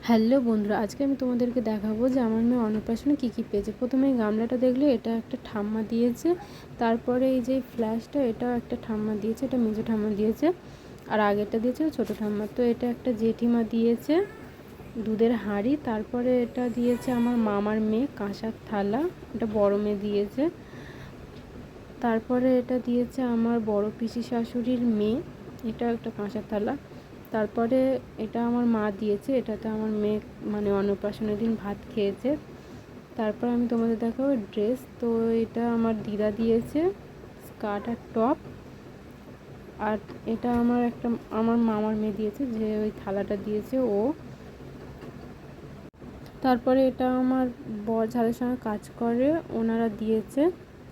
Hello বন্ধুরা, আজকে আমি তোমাদেরকে দেখাবো যে আমার মেয়ে অন্নপ্রাশনে কী কী পেয়েছে। প্রথমে এই গামলাটা দেখলে এটা একটা ঠাম্মা দিয়েছে। তারপরে এই যে ফ্ল্যাশটা, এটাও একটা ঠাম্মা দিয়েছে, এটা মেজো ঠাম্মা দিয়েছে। আর আগেরটা দিয়েছে ছোটো ঠাম্মা। তো এটা একটা জেঠিমা দিয়েছে দুধের হাঁড়ি। তারপরে এটা দিয়েছে আমার মামার মেয়ে কাঁসার থালা, এটা বড় মেয়ে দিয়েছে। তারপরে এটা দিয়েছে আমার বড় পিসি শাশুড়ির মেয়ে, এটাও একটা কাঁসার থালা। তারপরে এটা আমার মা দিয়েছে, এটাতে আমার মেয়ে মানে অন্নপ্রাশনের দিন ভাত খেয়েছে। তারপর আমি তোমাদের দেখাবো ড্রেস। তো এটা আমার দিদা দিয়েছে স্কার্ট আর টপ। আর এটা আমার মামার মেয়ে দিয়েছে, যে ওই থালাটা দিয়েছে ও। তারপরে এটা আমার বর যাদের সঙ্গে কাজ করে ওনারা দিয়েছে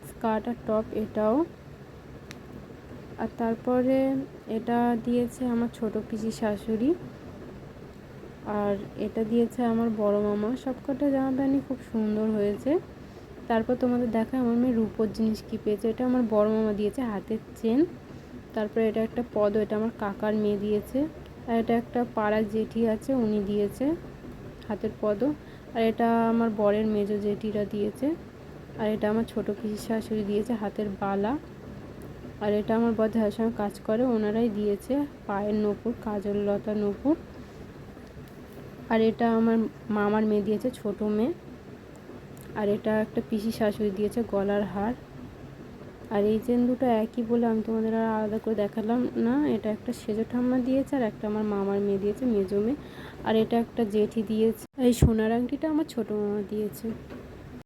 স্কার্ট আর টপ, এটাও। আর তারপরে এটা দিয়েছে আমার ছোটো পিসি শাশুড়ি। আর এটা দিয়েছে আমার বড় মামা। সবকটা জামা প্যান্টই খুব সুন্দর হয়েছে। তারপর তোমাদের দেখায় আমার মেয়ে রূপোর জিনিস কী পেয়েছে। এটা আমার বড় মামা দিয়েছে হাতের চেন। তারপরে এটা একটা পদো, এটা আমার কাকার মেয়ে দিয়েছে। আর এটা একটা পাড়ার জেঠি আছে, উনি দিয়েছে হাতের পদো। আর এটা আমার বরের মেজো জেঠিরা দিয়েছে। আর এটা আমার ছোটো পিসি শাশুড়ি দিয়েছে হাতের বালা। আর এটা আমার বর যাদের সঙ্গে কাজ করে ওনারাই দিয়েছে পায়ের নূপুর, কাজল লতা নূপুর। আর এটা আমার মামার মেয়ে দিয়েছে ছোটো মেয়ে। আর এটা একটা পিসি শাশুড়ি দিয়েছে গলার হার। আর এই চেন দুটো একই বলে আমি তোমাদের আর আলাদা করে দেখালাম না। এটা একটা সেজো ঠাম্মা দিয়েছে, আর একটা আমার মামার মেয়ে দিয়েছে মেজো মেয়ে। আর এটা একটা জেঠি দিয়েছে। এই সোনার আংটিটা আমার ছোটো মামা দিয়েছে।